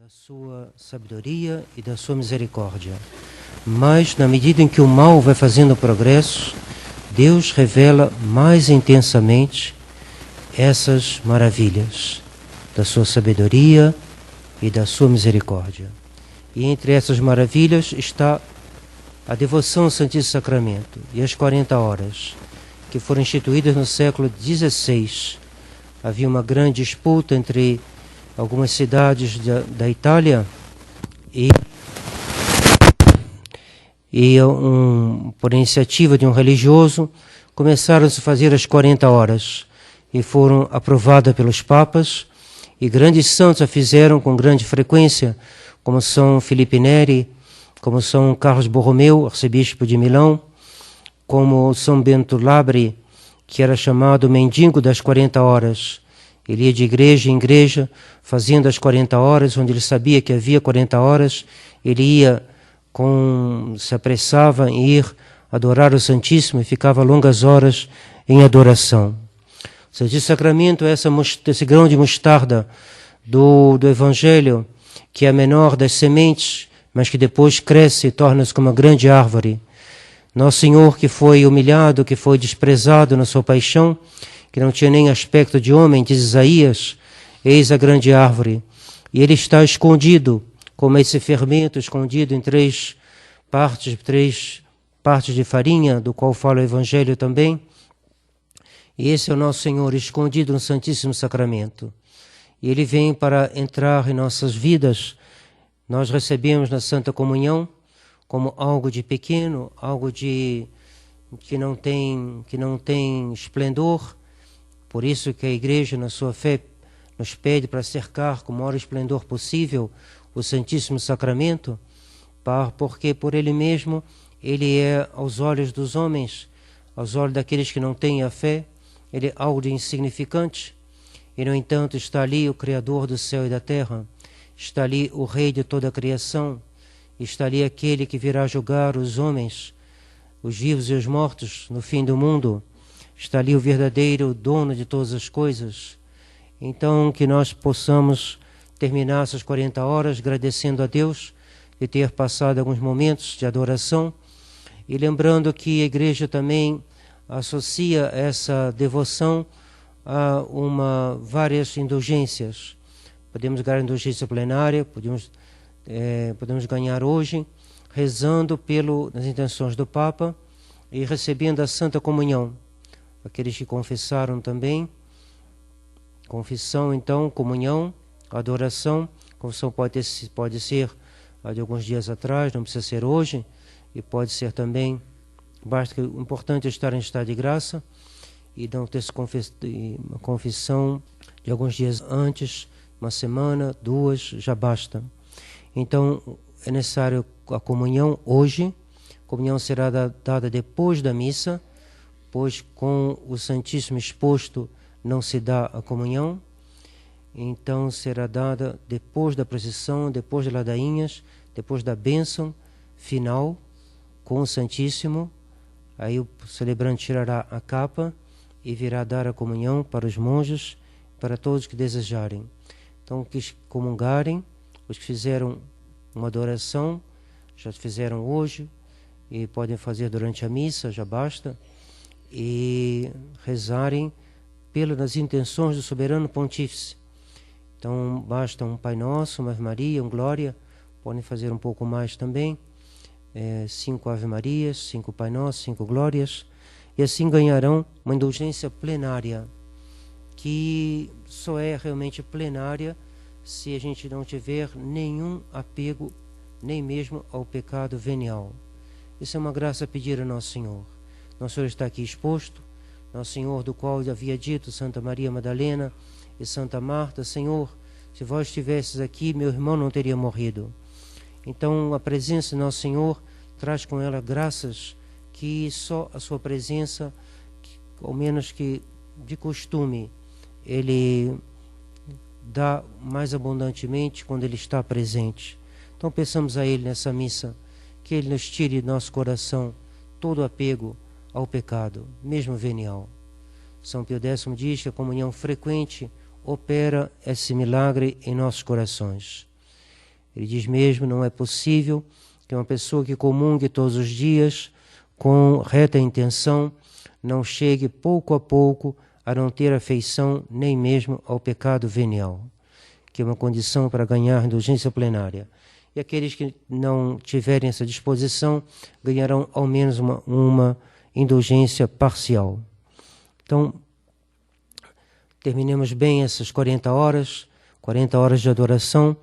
sua sabedoria e da sua misericórdia. Mas, na medida em que o mal vai fazendo progresso, Deus revela mais intensamente essas maravilhas da sua sabedoria e da sua misericórdia. E entre essas maravilhas está a devoção ao Santíssimo Sacramento e as 40 horas, que foram instituídas no século XVI. Havia uma grande disputa entre algumas cidades da Itália e por iniciativa de um religioso, começaram a se fazer as 40 horas e foram aprovadas pelos papas, e grandes santos a fizeram com grande frequência, como São Filipe Neri, como São Carlos Borromeu, arcebispo de Milão, como São Bento Labri, que era chamado mendigo das 40 horas. Ele ia de igreja em igreja, fazendo as 40 horas, onde ele sabia que havia 40 horas, ele ia se apressava em ir adorar o Santíssimo e ficava longas horas em adoração. O Santíssimo Sacramento é esse grão de mostarda do Evangelho, que é a menor das sementes, mas que depois cresce e torna-se como uma grande árvore. Nosso Senhor, que foi humilhado, que foi desprezado na sua paixão, que não tinha nem aspecto de homem, diz Isaías, eis a grande árvore, e ele está escondido, como esse fermento escondido em três partes de farinha, do qual fala o Evangelho também. E esse é o nosso Senhor escondido no Santíssimo Sacramento. E ele vem para entrar em nossas vidas. Nós recebemos na Santa Comunhão como algo de pequeno, algo que não tem esplendor. Por isso que a Igreja, na sua fé, nos pede para cercar com o maior esplendor possível o Santíssimo Sacramento, porque por ele mesmo, ele é, aos olhos dos homens, aos olhos daqueles que não têm a fé, ele é algo de insignificante. E, no entanto, está ali o Criador do céu e da terra, está ali o Rei de toda a criação, está ali aquele que virá julgar os homens, os vivos e os mortos, no fim do mundo. Está ali o verdadeiro dono de todas as coisas. Então, que nós possamos terminar essas 40 horas agradecendo a Deus de ter passado alguns momentos de adoração e lembrando que a Igreja também associa essa devoção a várias indulgências. Podemos ganhar indulgência plenária, podemos ganhar hoje, rezando nas intenções do Papa e recebendo a Santa Comunhão. Aqueles que confessaram também, confissão, então, comunhão, adoração. Confissão pode ser de alguns dias atrás, não precisa ser hoje, e pode ser também, basta que o importante é estar em estado de graça e não ter uma confissão de alguns dias antes, uma semana, 2, já basta. Então, é necessário a comunhão hoje. A comunhão será dada depois da missa, pois com o Santíssimo exposto não se dá a comunhão. Então será dada depois da procissão, depois das ladainhas, depois da bênção final com o Santíssimo. Aí o celebrante tirará a capa e virá dar a comunhão para os monges, para todos que desejarem. Então, que comungarem, os que fizeram uma adoração, já fizeram hoje e podem fazer durante a missa, já basta, e rezarem nas intenções do soberano pontífice. Então, basta um Pai Nosso, uma Ave Maria, um Glória, podem fazer um pouco mais também, 5 Ave Marias, 5 Pai Nosso, 5 Glórias, e assim ganharão uma indulgência plenária, que só é realmente plenária se a gente não tiver nenhum apego, nem mesmo ao pecado venial. Isso é uma graça a pedir a Nosso Senhor. Nosso Senhor está aqui exposto, Nosso Senhor, do qual havia dito Santa Maria Madalena e Santa Marta: Senhor, se vós estivesses aqui, meu irmão não teria morrido. Então, a presença de Nosso Senhor traz com ela graças que só a sua presença, ao menos que de costume, Ele dá mais abundantemente quando Ele está presente. Então, peçamos a Ele nessa missa que Ele nos tire do nosso coração todo apego ao pecado, mesmo venial. São Pio X diz que a comunhão frequente opera esse milagre em nossos corações. Ele diz mesmo, não é possível que uma pessoa que comungue todos os dias com reta intenção não chegue pouco a pouco a não ter afeição nem mesmo ao pecado venial, que é uma condição para ganhar indulgência plenária. E aqueles que não tiverem essa disposição ganharão ao menos uma indulgência parcial. Então, terminemos bem essas 40 horas de adoração,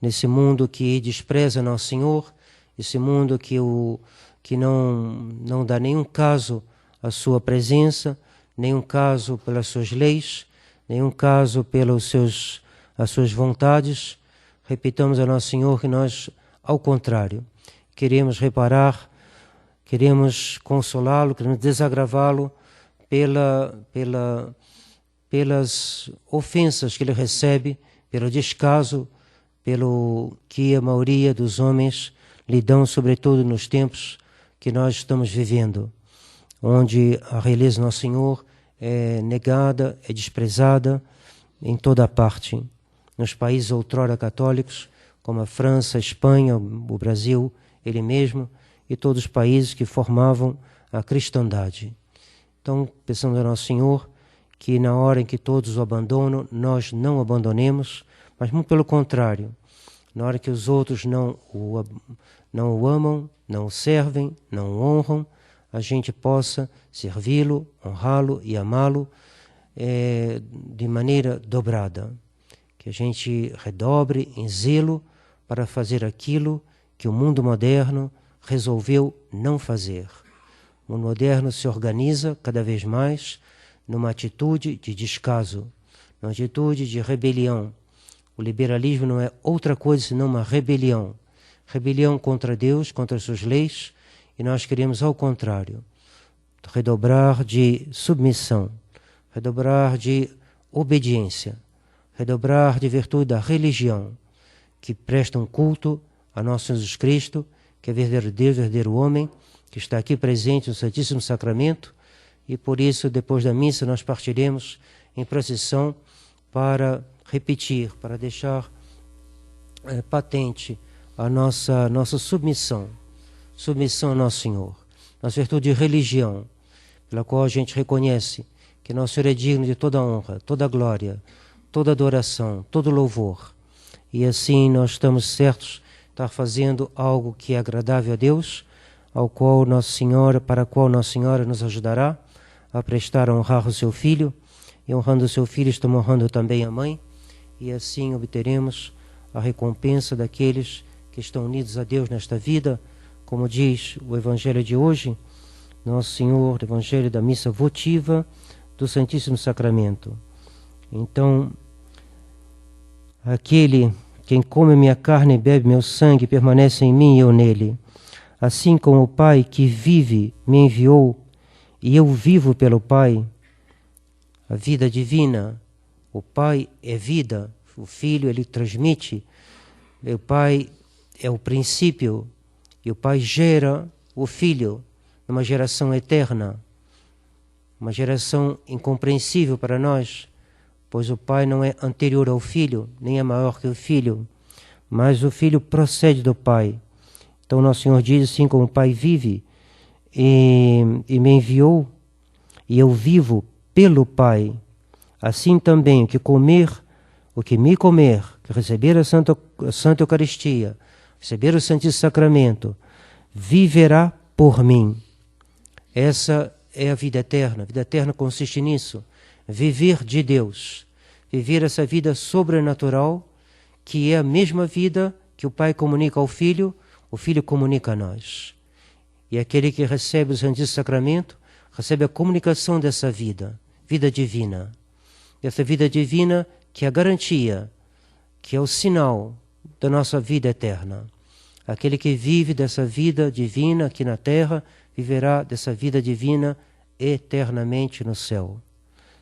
nesse mundo que despreza Nosso Senhor, esse mundo que não dá nenhum caso à sua presença, nenhum caso pelas suas leis, nenhum caso as suas vontades. Repitamos a Nosso Senhor que nós, ao contrário, queremos reparar, queremos consolá-lo, queremos desagravá-lo pelas ofensas que ele recebe, pelo descaso, pelo que a maioria dos homens lhe dão, sobretudo nos tempos que nós estamos vivendo, onde a realeza do Nosso Senhor é negada, é desprezada em toda a parte. Nos países outrora católicos, como a França, a Espanha, o Brasil, ele mesmo, e todos os países que formavam a cristandade. Então, peçamos ao Nosso Senhor que na hora em que todos o abandonam, nós não abandonemos, mas muito pelo contrário, na hora que os outros não o amam, não o servem, não o honram, a gente possa servi-lo, honrá-lo e amá-lo de maneira dobrada. Que a gente redobre em zelo para fazer aquilo que o mundo moderno resolveu não fazer. O mundo moderno se organiza cada vez mais numa atitude de descaso, numa atitude de rebelião. O liberalismo não é outra coisa senão uma rebelião. Rebelião contra Deus, contra as suas leis, e nós queremos, ao contrário, redobrar de submissão, redobrar de obediência, redobrar de virtude da religião, que presta um culto a nosso Jesus Cristo, que é verdadeiro Deus, verdadeiro homem, que está aqui presente no Santíssimo Sacramento, e por isso, depois da missa, nós partiremos em procissão para repetir, para deixar patente a nossa submissão ao Nosso Senhor, nossa virtude de religião, pela qual a gente reconhece que Nosso Senhor é digno de toda honra, toda glória, toda adoração, todo louvor. E assim nós estamos certos de estar fazendo algo que é agradável a Deus, para a qual Nossa Senhora nos ajudará a prestar a honrar o seu Filho, e honrando o seu Filho estamos honrando também a Mãe, e assim obteremos a recompensa daqueles que estão unidos a Deus nesta vida, como diz o Evangelho de hoje, Nosso Senhor, Evangelho da Missa Votiva do Santíssimo Sacramento. Então, quem come minha carne e bebe meu sangue, permanece em mim e eu nele. Assim como o Pai que vive me enviou, e eu vivo pelo Pai, a vida divina, o Pai é vida, o Filho ele transmite, o Pai é o princípio, e o Pai gera o Filho numa geração eterna, uma geração incompreensível para nós, pois o Pai não é anterior ao Filho, nem é maior que o Filho, mas o Filho procede do Pai. Então Nosso Senhor diz assim, como o Pai vive e me enviou, e eu vivo pelo Pai, assim também o que me comer, que receber a Santa Eucaristia, receber o Santíssimo Sacramento, viverá por mim. Essa é a vida eterna. A vida eterna consiste nisso, viver de Deus, viver essa vida sobrenatural, que é a mesma vida que o Pai comunica ao Filho, o Filho comunica a nós. E aquele que recebe o Santíssimo Sacramento, recebe a comunicação dessa vida divina. Essa vida divina que é a garantia, que é o sinal da nossa vida eterna. Aquele que vive dessa vida divina aqui na terra, viverá dessa vida divina eternamente no céu.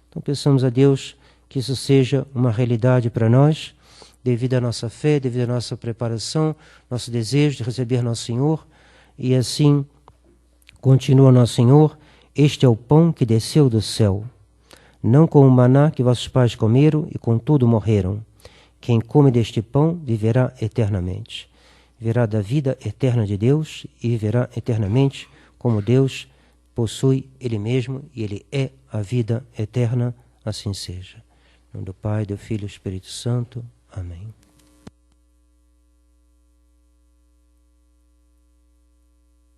Então peçamos a Deus que isso seja uma realidade para nós, devido à nossa fé, devido à nossa preparação, nosso desejo de receber Nosso Senhor, e assim continua Nosso Senhor: este é o pão que desceu do céu, não como o maná que vossos pais comeram e contudo morreram. Quem come deste pão viverá eternamente. Viverá da vida eterna de Deus e viverá eternamente como Deus possui Ele mesmo e Ele é a vida eterna, assim seja. Em nome do Pai, do Filho e do Espírito Santo. Amém.